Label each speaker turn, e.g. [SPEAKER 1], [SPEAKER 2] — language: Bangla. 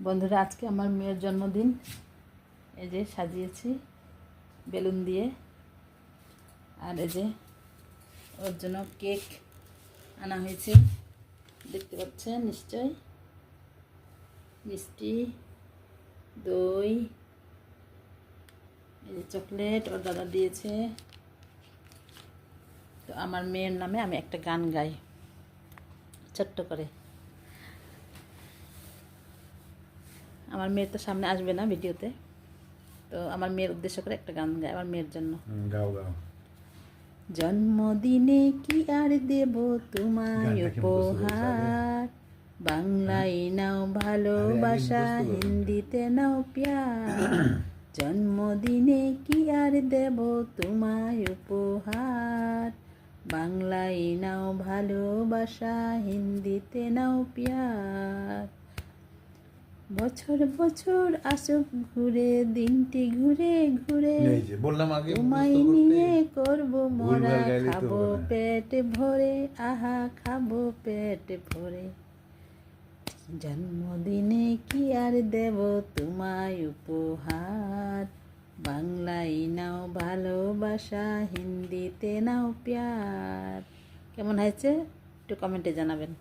[SPEAKER 1] বন্ধুরা, আজকে আমার মেয়ের জন্মদিন। এই যে সাজিয়েছি বেলুন দিয়ে, আর এই যে ওর জন্য কেক আনা হয়েছে, দেখতে পাচ্ছেন নিশ্চয়। মিষ্টি, দই, এই যে চকলেট ওর দাদা দিয়েছে। তো আমার মেয়ের নামে আমি একটা গান গাই ছোট্ট করে। আমার মেয়ের তো সামনে আসবে না ভিডিওতে, তো আমার মেয়ের উদ্দেশ্য করে একটা গান গাই আমার মেয়ের জন্য।
[SPEAKER 2] গাও গাও।
[SPEAKER 1] জন্মদিনে কি আর দেব তোমায় উপহার, বাংলায় নাও ভালোবাসা, হিন্দিতে নাও প্যার। জন্মদিনে কি আর দেব তোমায় উপহার, বাংলায় নাও ভালোবাসা, হিন্দিতে নাও প্যার। বছর বছর আসুক ঘুরে, দিনটি ঘুরে ঘুরে, তোমায় নিয়ে করবো মরা, খাবো পেট ভরে, আহা খাবো পেট ভরে। জন্মদিনে কি আর দেব তোমায় উপহার, বাংলায় নাও ভালোবাসা, হিন্দিতে নাও প্যার। কেমন হয়েছে একটু কমেন্টে জানাবেন।